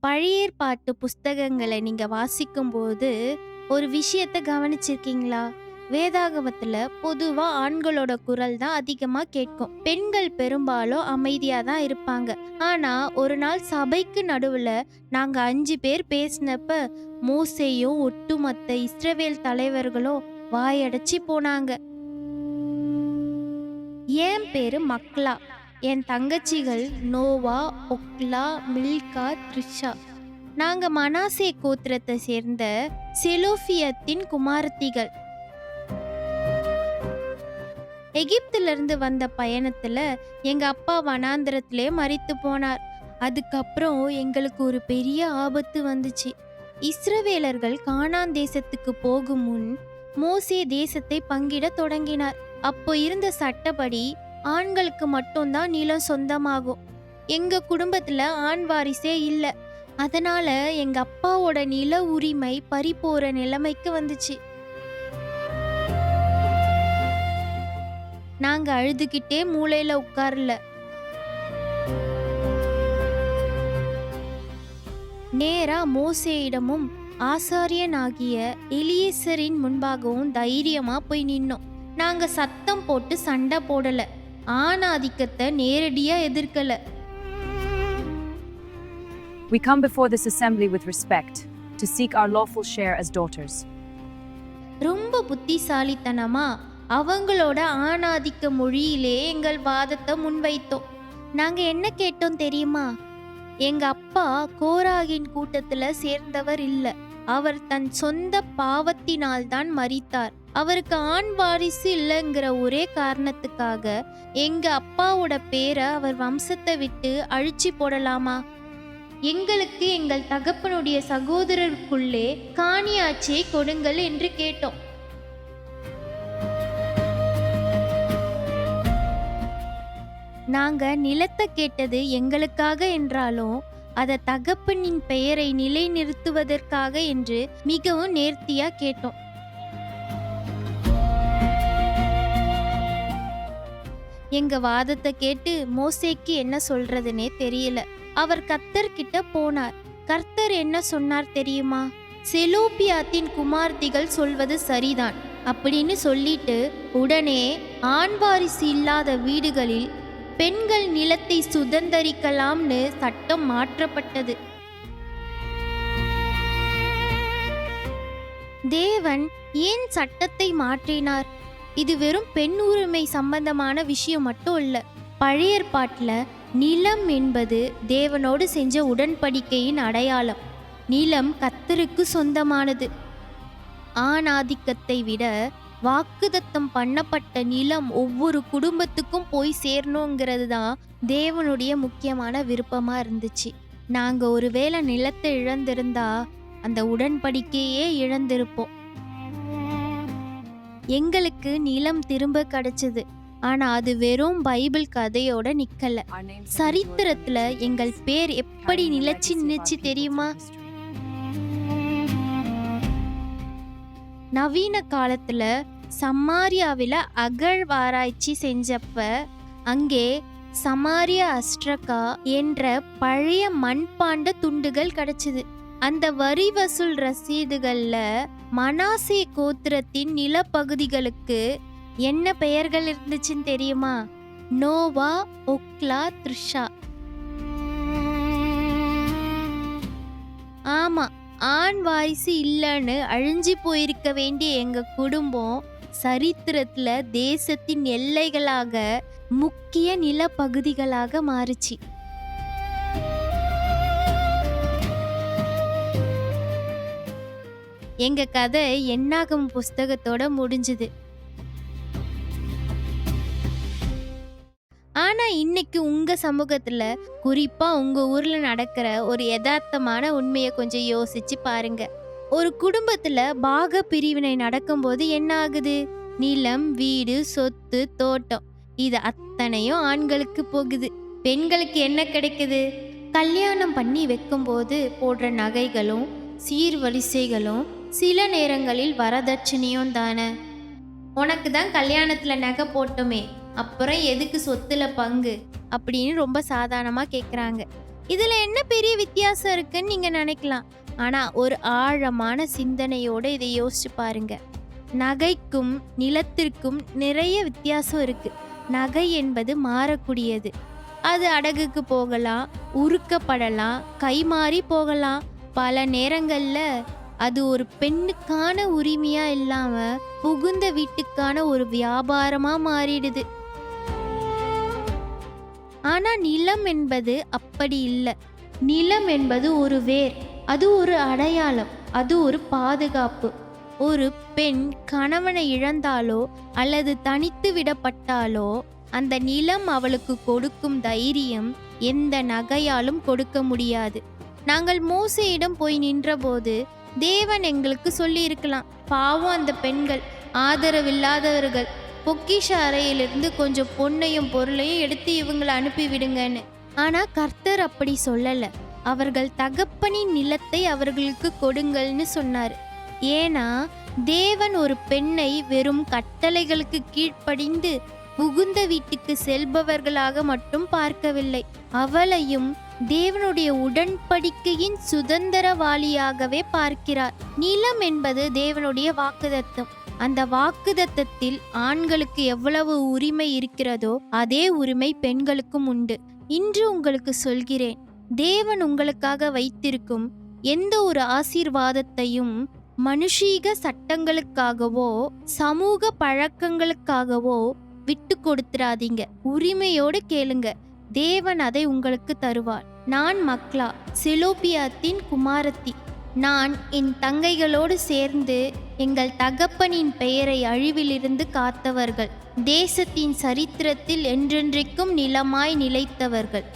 பழைய ஏற்பாட்டு புஸ்தகங்களை நீங்க வாசிக்கும்போது ஒரு விஷயத்த கவனிச்சிருக்கீங்களா? வேதாகமத்துல பொதுவா ஆண்களோட குரல் தான் அதிகமா கேட்கும். பெண்கள் பெரும்பாலும் அமைதியா தான் இருப்பாங்க. ஆனா ஒரு நாள் சபைக்கு நடுவுல நாங்க 5 பேர் பேசினப்ப மோசேயும் ஒட்டுமொத்த இஸ்ரவேல் தலைவர்களும் வாயடைச்சு போனாங்க. என் பேரு மக்லா. என் தங்கச்சிகள் நோவா, ஒக்லா, மில்கா, த்ரிஷா. நாங்க மனாசே கோத்திரத்தை சேர்ந்த செலோஃபியத்தின் குமாரத்திகள். எகிப்திலிருந்து வந்த பயணத்துல எங்க அப்பா வனாந்திரத்திலே மரித்து போனார். அதுக்கப்புறம் எங்களுக்கு ஒரு பெரிய ஆபத்து வந்துச்சு. இஸ்ரவேலர்கள் கானான் தேசத்துக்கு போகும் முன் மோசே தேசத்தை பங்கிட தொடங்கினார். அப்போ இருந்த சட்டப்படி ஆண்களுக்கு மட்டும்தான் நிலம் சொந்தமாகும். எங்க குடும்பத்துல ஆண் வாரிசே இல்ல. அதனால எங்க அப்பாவோட நில உரிமை பறிபோற நிலைமைக்கு வந்துச்சு. நாங்க அழுதுகிட்டே மூலையில உட்கார்ல. நேரா மோசேயிடமும் ஆசாரியனாகிய எலியேசரின் முன்பாகவும் தைரியமா போய் நின்னோம். நாங்க சத்தம் போட்டு சண்டை போடல, ஆணாதிக்கத்தை நேரடியா எதிர்க்கல. We come before this assembly with respect, to seek our lawful share as daughters. ரொம்ப புத்திசாலித்தனமா அவங்களோட ஆணாதிக்க மொழியிலே எங்கள் வாதத்தை முன்வைத்தோம். நாங்க என்ன கேட்டோம் தெரியுமா? எங்க அப்பா கோராகின் கூட்டத்துல சேர்ந்தவர் இல்ல. அவர் தன் சொந்த பாவத்தினால் தான் மரித்தார். அவருக்கு ஆண் வாரிசு இல்லைங்கிற ஒரே காரணத்துக்காக எங்க அப்பாவோட பேரை அவர் வம்சத்தை விட்டு அழிச்சு போடலாமா? எங்களுக்கு எங்கள் தகப்பனுடைய சகோதரருக்குள்ளே காணியாட்சியை கொடுங்கள் என்று கேட்டோம். நாங்க நிலத்தை கேட்டது எங்களுக்காக என்றாலும் அதை தகப்பனின் பெயரை நிலைநிறுத்துவதற்காக என்று மிகவும் நேர்த்தியா கேட்டோம். எங்க வாதத்தை கேட்டு மோசேக்கு என்ன சொல்றதுன்னே தெரியல. அவர் கர்த்தர்கிட்ட போனார். கர்த்தர் என்ன சொன்னார் தெரியுமா? செலோப்பியாத்தின் குமார்த்திகள் சொல்வது சரிதான் அப்படின்னு சொல்லிட்டு உடனே ஆண் வாரிசு இல்லாத வீடுகளில் பெண்கள் நிலத்தை சுதந்தரிக்கலாம்னு சட்டம் மாற்றப்பட்டது. தேவன் ஏன் சட்டத்தை மாற்றினார்? இது வெறும் பெண் உரிமை சம்பந்தமான விஷயம் மட்டும் இல்ல. பழைய ஏற்பாட்டுல நிலம் என்பது தேவனோடு செஞ்ச உடன்படிக்கையின் அடையாளம். நிலம் கர்த்தருக்கு சொந்தமானது. ஆணாதிக்கத்தை விட வாக்குதத்தம் பண்ணப்பட்ட நிலம் ஒவ்வொரு குடும்பத்துக்கும் போய் சேரணுங்கிறது தான் தேவனுடைய முக்கியமான விருப்பமா இருந்துச்சு. நாங்க ஒருவேளை நிலத்தை இழந்திருந்தா அந்த உடன்படிக்கையே இழந்திருப்போம். எங்களுக்கு நிலம் திரும்ப கிடைச்சது. ஆனா அது வெறும் பைபிள் கதையோட நிக்கல. சரித்திரத்துல எங்கள் பேர் எப்படி நிலைச்சு தெரியுமா? நவீன காலத்துல சமாரியாவில அகழ்வாராய்ச்சி செஞ்சப்ப அங்கே சமாரியா அஸ்ட்ரகா என்ற பழைய மண்பாண்ட துண்டுகள் கிடைச்சது. அந்த வரி வசூல் ரசீதுகள்ல மனாசே கோத்திரத்தின் நிலப்பகுதிகளுக்கு என்ன பெயர்கள் இருந்துச்சுன்னு தெரியுமா? நோவா, ஒக்லா, த்ரிஷா. ஆமா, ஆண் வாரிசு இல்லைன்னு அழிஞ்சு போயிருக்க வேண்டிய எங்க குடும்பம் சரித்திரத்துல தேசத்தின் எல்லைகளாக முக்கிய நிலப்பகுதிகளாக மாறுச்சு. எங்க கதை என்னாகும் புஸ்தகத்தோட முடிஞ்சுது. ஆனா இன்னைக்கு உங்க சமூகத்துல, குறிப்பா உங்க ஊர்ல நடக்கிற ஒரு யதார்த்தமான உண்மையை கொஞ்சம் யோசிச்சு பாருங்க. ஒரு குடும்பத்துல பாக பிரிவினை நடக்கும்போது என்ன ஆகுது? நிலம், வீடு, சொத்து, தோட்டம் இது அத்தனையும் ஆண்களுக்கு போகுது. பெண்களுக்கு என்ன கிடைக்குது? கல்யாணம் பண்ணி வைக்கும்போது போடுற நகைகளும் சீர்வரிசைகளும் சில நேரங்களில் வரதட்சணையும் தானே. உனக்கு தான் கல்யாணத்துல நகை போட்டோமே, அப்புறம் எதுக்கு சொத்துல பங்கு அப்படின்னு ரொம்ப சாதாரணமா கேட்குறாங்க. இதுல என்ன பெரிய வித்தியாசம் இருக்குன்னு நீங்க நினைக்கலாம். ஆனா ஒரு ஆழமான சிந்தனையோட இதை யோசிச்சு பாருங்க. நகைக்கும் நிலத்திற்கும் நிறைய வித்தியாசம் இருக்கு. நகை என்பது மாறக்கூடியது. அது அடகுக்கு போகலாம், உருக்கப்படலாம், கைமாறி போகலாம். பல நேரங்கள்ல அது ஒரு பெண்ணுக்கான உரிமையா இல்லாம புகுந்த வீட்டுக்கான ஒரு வியாபாரமா மாறிடுது. ஆனா நிலம் என்பது அப்படி இல்லை. நிலம் என்பது ஒரு வேர், அது ஒரு அடையாளம், அது ஒரு பாதுகாப்பு. ஒரு பெண் கணவனை இழந்தாலோ அல்லது தனித்து விடப்பட்டாலோ அந்த நிலம் அவளுக்கு கொடுக்கும் தைரியம் எந்த நகையாலும் கொடுக்க முடியாது. நாங்கள் மோசேயிடம் போய் நின்றபோது தேவன் எங்களுக்கு சொல்லி இருக்கலாம், பாவம் அந்த பெண்கள் ஆதரவில்லாதவர்கள், பொக்கிஷ அறையிலிருந்து கொஞ்சம் பொன்னையும் பொருளையும் எடுத்து இவங்களை அனுப்பி விடுங்கன்னு. ஆனா கர்த்தர் அப்படி சொல்லல. அவர்கள் தகப்பனின் நிலத்தை அவர்களுக்கு கொடுங்கள்னு சொன்னார். ஏன்னா தேவன் ஒரு பெண்ணை வெறும் கட்டளைகளுக்கு கீழ்ப்படிந்து புகுந்த வீட்டுக்கு செல்பவர்களாக மட்டும் பார்க்கவில்லை, அவளையும் தேவனுடைய உடன்படிக்கையின் சுதந்திரவாளியாகவே பார்க்கிறார். நிலம் என்பது தேவனுடைய வாக்குதத்தம். அந்த வாக்குதத்தத்தில் ஆண்களுக்கு எவ்வளவு உரிமை இருக்கிறதோ அதே உரிமை பெண்களுக்கும் உண்டு. இன்று உங்களுக்கு சொல்கிறேன், தேவன் உங்களுக்காக வைத்திருக்கும் எந்த ஒரு ஆசீர்வாதத்தையும் மனுஷீக சட்டங்களுக்காகவோ சமூக பழக்கங்களுக்காகவோ விட்டு கொடுத்துறாதீங்க. உரிமையோடு கேளுங்க, தேவன் அதை உங்களுக்கு தருவார். நான் மக்லா, செலோபியாத்தின் குமாரத்தி. நான் என் தங்கைகளோடு சேர்ந்து எங்கள் தகப்பனின் பெயரை அழிவிலிருந்து காத்தவர்கள், தேசத்தின் சரித்திரத்தில் என்றென்றைக்கும் நிலமாய் நிலைத்தவர்கள்.